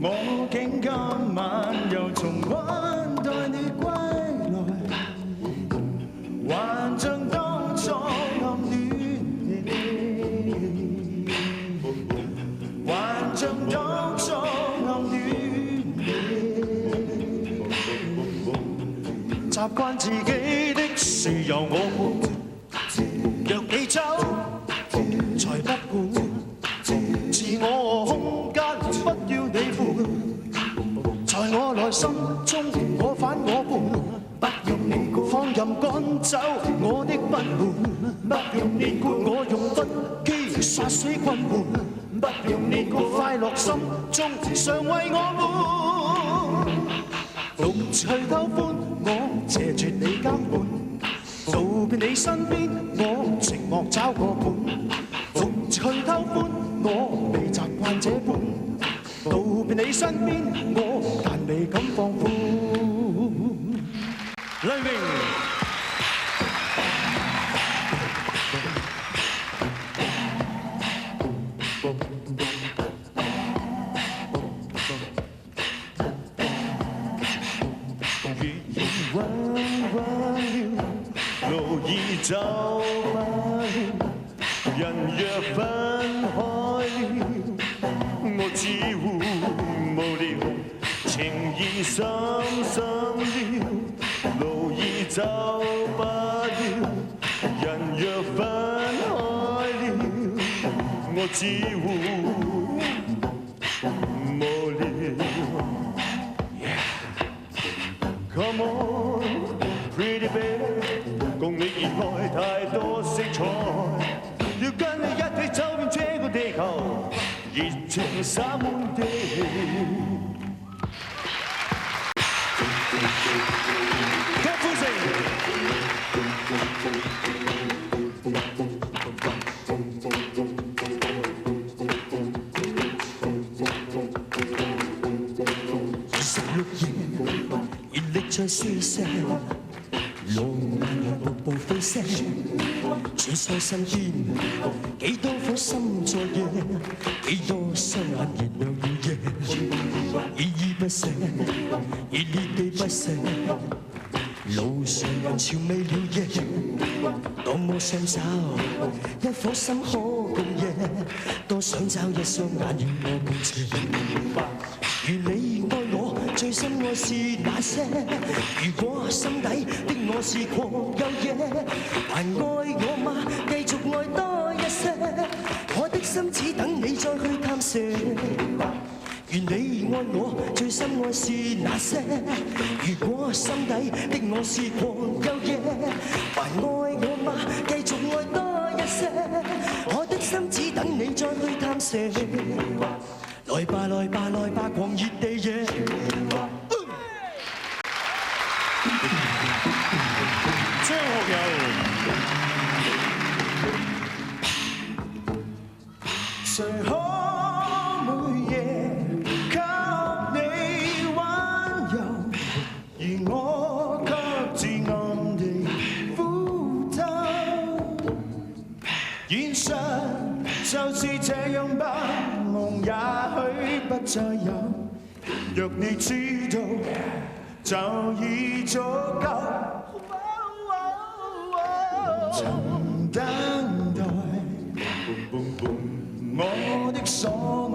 我竟今晚又重溫待你歸來，還像當初暗戀你，還像當初暗戀你，習慣自己的事由我管，若你走才不管，自我空間不要你負，在我內心中我反我叛，不用你管，放任趕走我的不滿，不用你管，我用不羈殺死困悶，不用你管，快樂心中常為我滿，獨自去偷歡，我謝絕你監管，道別你身邊，我寂寞找個伴，獨自去偷歡，我未習慣這般，道別你身邊，我但未敢放寬。黎明。路已走不了，人若分開了，我只會無聊，情意深深了，路已走不了，人若分開了，我只會無聊。Come on, pretty baby。共你熱愛太多色彩，要跟你一起走遍這個地球，熱情灑滿地。郭富城。26夜，熱力在燒聲。浪漫步步飛升，穿梭身邊，幾多顆心在夜，幾多雙眼燃亮了夜，依依不捨，熱烈地不捨，路上人潮未了夜，多麼想找一顆心可共夜，多想找一雙眼與我共情。如你愛我，最深愛是那些。如果心底的我是狂又野，還愛我嗎？繼續愛多一些。我的心只等你再去探射。如你愛我，最深愛是那些。如果心底的我是狂又野，還愛我嗎？繼續愛多一些。我的心只等你再去探射。來吧來吧來吧，狂熱地野。張學友。誰可每夜給你溫柔，而我卻自暗地呼偷。現實就是這樣吧。夢也許不再有，若你知道就已足夠。曾等待我的所